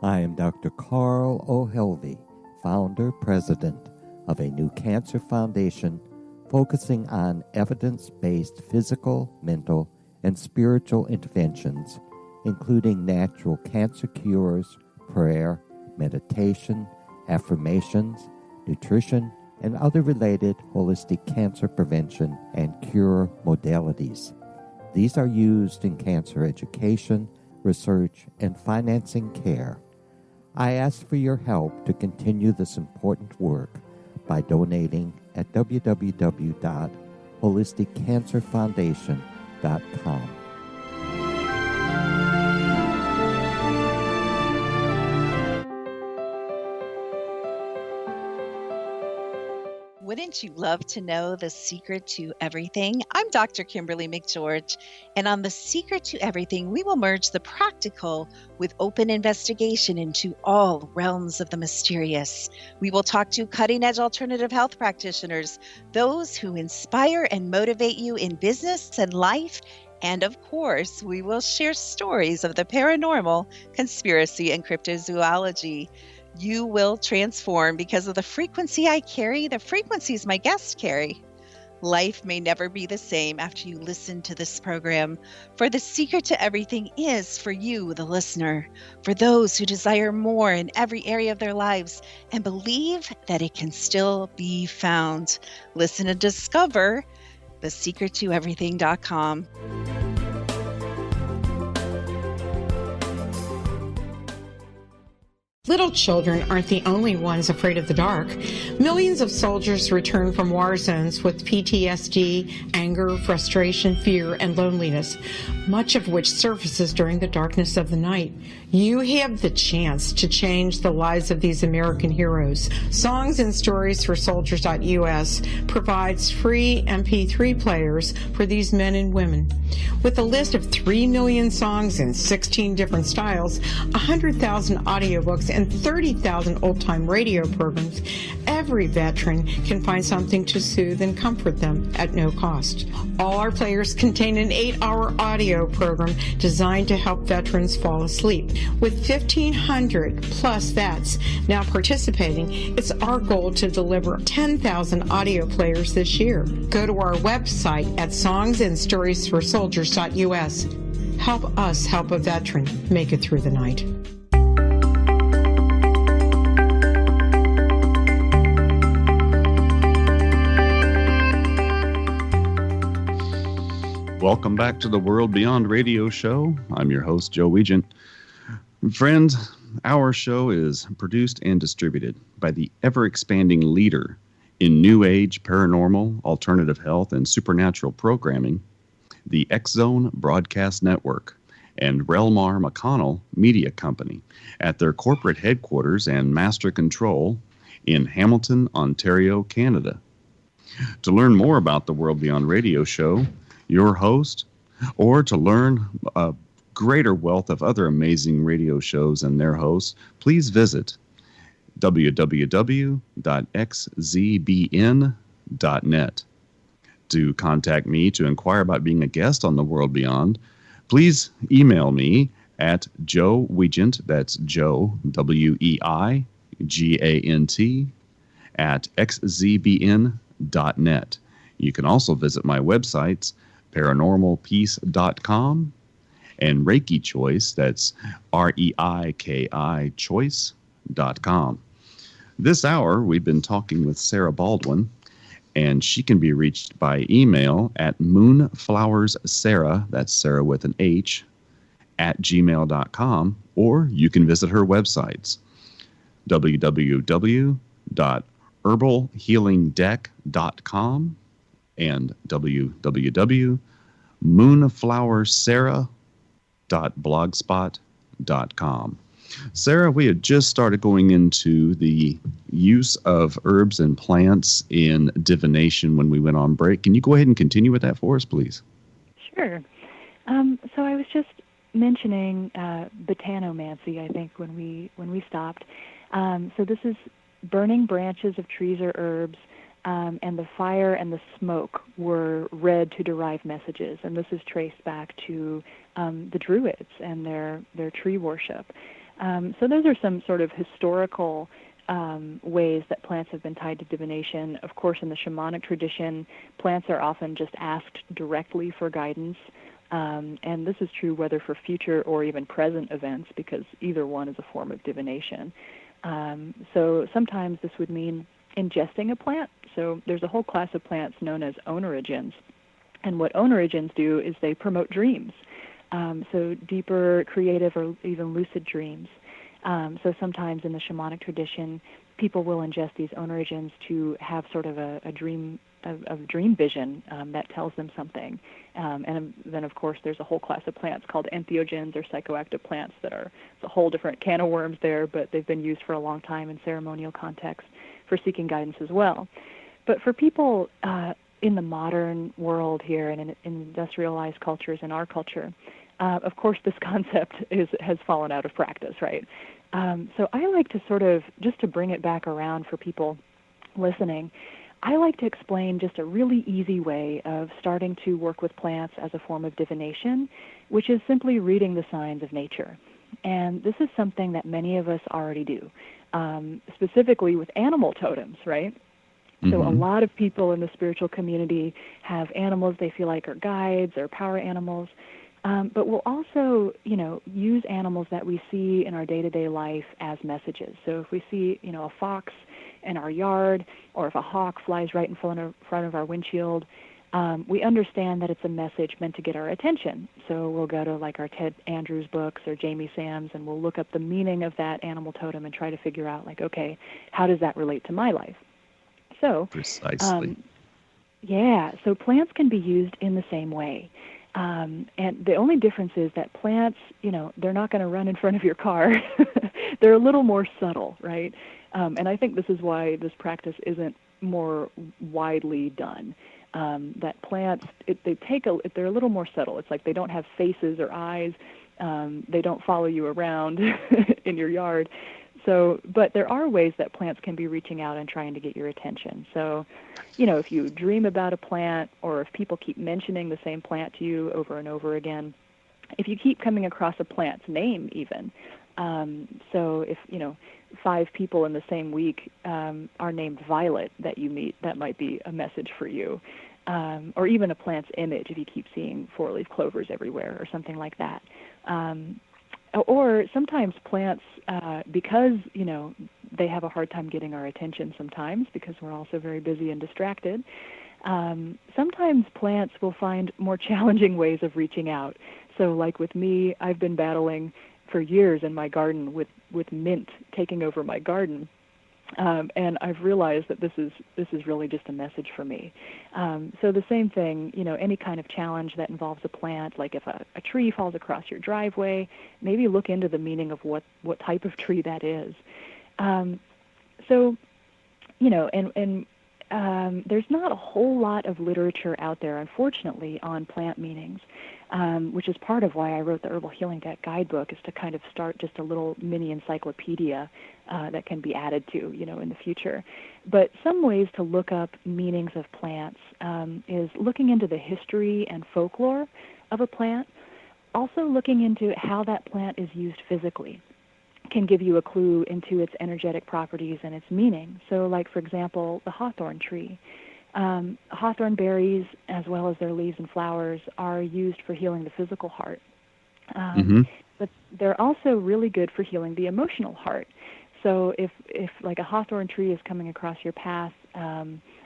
I am Dr. Carl O'Helvey, founder, president of a new cancer foundation focusing on evidence-based physical, mental, and spiritual interventions, including natural cancer cures, prayer, meditation, affirmations, nutrition, and other related holistic cancer prevention and cure modalities. These are used in cancer education, research, and financing care. I ask for your help to continue this important work by donating at www.holisticcancerfoundation.com. Wouldn't you love to know the secret to everything? I'm Dr. Kimberly McGeorge, and on The Secret to Everything, we will merge the practical with open investigation into all realms of the mysterious. We will talk to cutting-edge alternative health practitioners, those who inspire and motivate you in business and life, and of course, we will share stories of the paranormal, conspiracy, and cryptozoology. You will transform because of the frequency I carry, the frequencies my guests carry. Life may never be the same after you listen to this program, for the secret to everything is for you, the listener, for those who desire more in every area of their lives and believe that it can still be found. Listen and discover thesecrettoeverything.com. Little children aren't the only ones afraid of the dark. Millions of soldiers return from war zones with PTSD, anger, frustration, fear, and loneliness, much of which surfaces during the darkness of the night. You have the chance to change the lives of these American heroes. Songs and Stories for Soldiers.us provides free MP3 players for these men and women. With a list of 3 million songs in 16 different styles, 100,000 audiobooks, and 30,000 old-time radio programs, every veteran can find something to soothe and comfort them at no cost. All our players contain an 8-hour audio program designed to help veterans fall asleep. With 1,500 plus vets now participating, it's our goal to deliver 10,000 audio players this year. Go to our website at songsandstoriesforsoldiers.us. Help us help a veteran make it through the night. Welcome back to the World Beyond Radio Show. I'm your host, Joe Weigant. Friends, our show is produced and distributed by the ever-expanding leader in New Age, paranormal, alternative health, and supernatural programming, the X-Zone Broadcast Network, and Relmar McConnell Media Company at their corporate headquarters and master control in Hamilton, Ontario, Canada. To learn more about the World Beyond Radio Show, your host, or to learn a greater wealth of other amazing radio shows and their hosts, please visit www.xzbn.net. To contact me to inquire about being a guest on the World Beyond, please email me at Joe Weigant, that's Joe, Weigant, at xzbn.net. You can also visit my websites, paranormalpeace.com and Reiki Choice, that's REIKI choice.com. This hour, we've been talking with Sarah Baldwin, and she can be reached by email at moonflowerssarah, that's Sarah with an H, at gmail.com, or you can visit her websites, www.herbalhealingdeck.com and www.moonflowersarah.blogspot.com. Sarah, we had just started going into the use of herbs and plants in divination when we went on break. Can you go ahead and continue with that for us, please? Sure. So I was just mentioning botanomancy, I think, when we stopped. So this is burning branches of trees or herbs, and the fire and the smoke were read to derive messages. And this is traced back to the Druids and their tree worship. So those are some sort of historical ways that plants have been tied to divination. Of course, in the shamanic tradition, plants are often just asked directly for guidance. And this is true whether for future or even present events, because either one is a form of divination. So sometimes this would mean ingesting a plant. So there's a whole class of plants known as onoragens. And what onoragens do is they promote dreams. So deeper, creative, or even lucid dreams. So sometimes in the shamanic tradition, people will ingest these onoragens to have sort of a dream vision that tells them something. And then, of course, there's a whole class of plants called entheogens, or psychoactive plants, that are it's a whole different can of worms there, but they've been used for a long time in ceremonial context for seeking guidance as well. But for people in the modern world here and in industrialized cultures, in our culture, of course, this concept has fallen out of practice, right? So I like to sort of, just to bring it back around for people listening, I like to explain just a really easy way of starting to work with plants as a form of divination, which is simply reading the signs of nature. And this is something that many of us already do, specifically with animal totems, right? Mm-hmm. So a lot of people in the spiritual community have animals they feel like are guides or power animals. But we'll also, use animals that we see in our day-to-day life as messages. So if we see, a fox in our yard, or if a hawk flies right in front of our windshield, we understand that it's a message meant to get our attention. So we'll go to like our Ted Andrews books or Jamie Sam's, and we'll look up the meaning of that animal totem and try to figure out, like, okay, how does that relate to my life? So precisely. So plants can be used in the same way. And the only difference is that plants, they're not going to run in front of your car. They're a little more subtle, right? And I think this is why this practice isn't more widely done. That plants, they're a little more subtle. It's like they don't have faces or eyes. They don't follow you around in your yard. So, but there are ways that plants can be reaching out and trying to get your attention. So, if you dream about a plant, or if people keep mentioning the same plant to you over and over again, if you keep coming across a plant's name even, so if, 5 people in the same week are named Violet that you meet, that might be a message for you. Or even a plant's image if you keep seeing 4-leaf clovers everywhere or something like that. Or sometimes plants, because, they have a hard time getting our attention sometimes because we're also very busy and distracted, sometimes plants will find more challenging ways of reaching out. So like with me, I've been battling for years in my garden with mint taking over my garden. And I've realized that this is really just a message for me. So the same thing, any kind of challenge that involves a plant, like if a tree falls across your driveway, maybe look into the meaning of what type of tree that is. There's not a whole lot of literature out there, unfortunately, on plant meanings, which is part of why I wrote the Herbal Healing Deck guidebook, is to kind of start just a little mini encyclopedia that can be added to, in the future. But some ways to look up meanings of plants is looking into the history and folklore of a plant, also looking into how that plant is used physically. Can give you a clue into its energetic properties and its meaning. So like, for example, the hawthorn tree. Hawthorn berries, as well as their leaves and flowers, are used for healing the physical heart. But they're also really good for healing the emotional heart. So if like a hawthorn tree is coming across your path,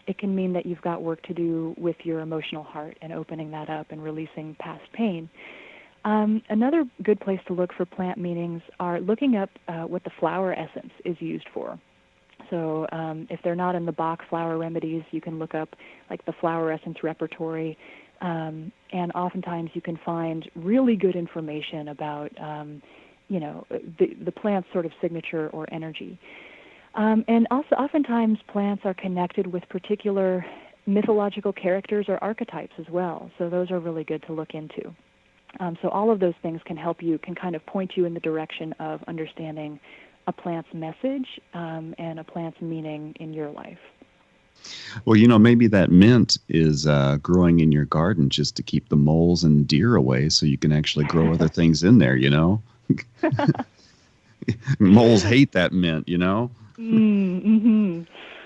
it can mean that you've got work to do with your emotional heart and opening that up and releasing past pain. Another good place to look for plant meanings are looking up what the flower essence is used for. So if they're not in the Bach flower remedies, you can look up like the flower essence repertory, and oftentimes you can find really good information about the plant's sort of signature or energy. And also oftentimes plants are connected with particular mythological characters or archetypes as well. So those are really good to look into. So all of those things can help you, can kind of point you in the direction of understanding a plant's message and a plant's meaning in your life. Well, maybe that mint is growing in your garden just to keep the moles and deer away so you can actually grow other things in there, Moles hate that mint, Mm-hmm.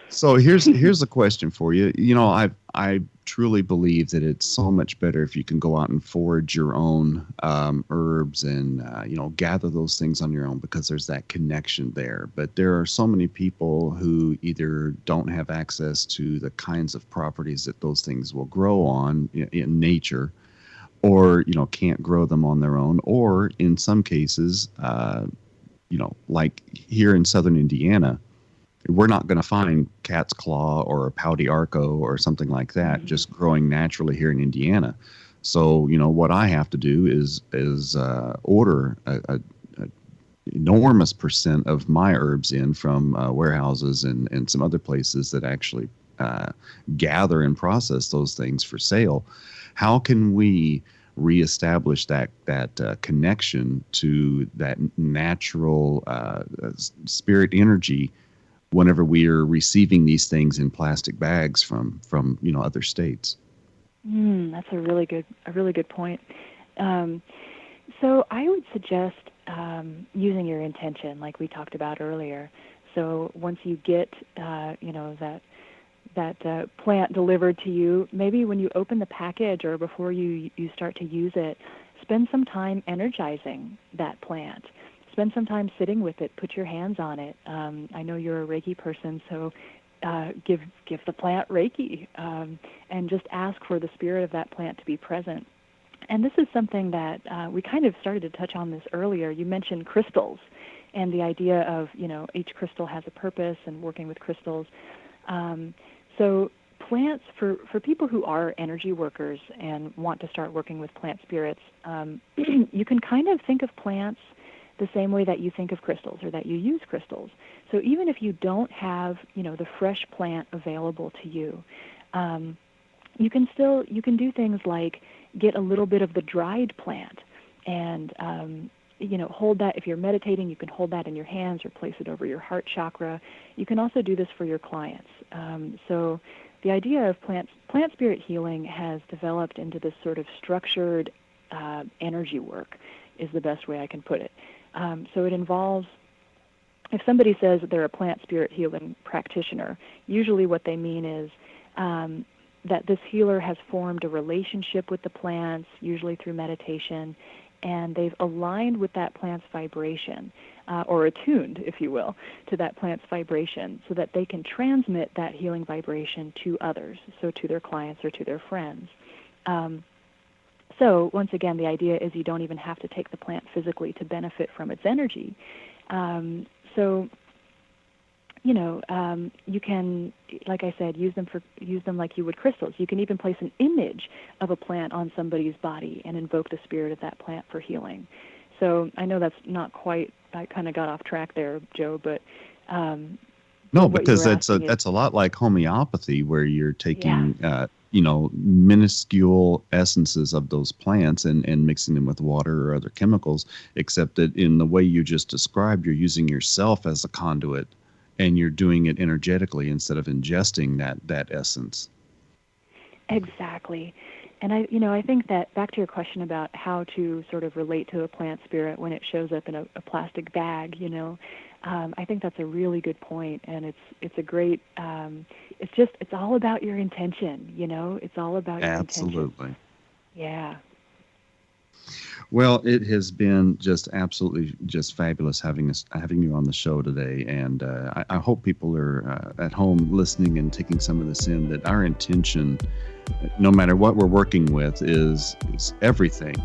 So here's a question for you. I truly believe that it's so much better if you can go out and forage your own herbs and gather those things on your own, because there's that connection there. But there are so many people who either don't have access to the kinds of properties that those things will grow on in nature, or can't grow them on their own, or in some cases, like here in southern Indiana, we're not going to find cat's claw or a pouty arco or something like that just growing naturally here in Indiana. So, what I have to do is order a enormous percent of my herbs in from warehouses and some other places that actually gather and process those things for sale. How can we reestablish that connection to that natural spirit energy whenever we are receiving these things in plastic bags from other states? That's a really good point. So I would suggest using your intention, like we talked about earlier. So once you get that plant delivered to you, maybe when you open the package or before you start to use it, spend some time energizing that plant. Spend some time sitting with it. Put your hands on it. I know you're a Reiki person, so give the plant Reiki and just ask for the spirit of that plant to be present. And this is something that we kind of started to touch on this earlier. You mentioned crystals and the idea of, each crystal has a purpose and working with crystals. So plants, for people who are energy workers and want to start working with plant spirits, you can kind of think of plants the same way that you think of crystals or that you use crystals. So even if you don't have, the fresh plant available to you, you can do things like get a little bit of the dried plant and, hold that. If you're meditating, you can hold that in your hands or place it over your heart chakra. You can also do this for your clients. So the idea of plant spirit healing has developed into this sort of structured energy work is the best way I can put it. So it involves, if somebody says that they're a plant spirit healing practitioner, usually what they mean is that this healer has formed a relationship with the plants, usually through meditation, and they've aligned with that plant's vibration, or attuned, if you will, to that plant's vibration so that they can transmit that healing vibration to others, so to their clients or to their friends. So once again, the idea is you don't even have to take the plant physically to benefit from its energy. You can, like I said, use them like you would crystals. You can even place an image of a plant on somebody's body and invoke the spirit of that plant for healing. So I know that's not quite. I kind of got off track there, Joe, but no, because that's a lot like homeopathy, where you're taking minuscule essences of those plants and mixing them with water or other chemicals, except that in the way you just described, you're using yourself as a conduit and you're doing it energetically instead of ingesting that essence. Exactly. And I think that back to your question about how to sort of relate to a plant spirit when it shows up in a plastic bag, I think that's a really good point, and it's a great. It's all about your intention, It's all about your intention. Absolutely. Yeah. Well, it has been just absolutely just fabulous having you on the show today, and I hope people are at home listening and taking some of this in. That our intention, no matter what we're working with, is everything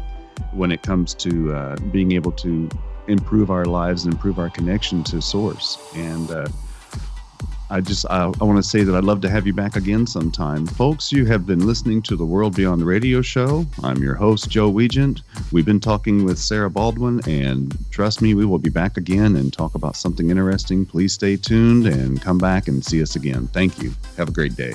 when it comes to being able to improve our lives and improve our connection to Source. And I want to say that I'd love to have you back again sometime. Folks, you have been listening to the World Beyond the Radio Show. I'm your host, Joe Weigant. We've been talking with Sarah Baldwin, and trust me, we will be back again and talk about something interesting. Please stay tuned and come back and see us again. Thank you. Have a great day.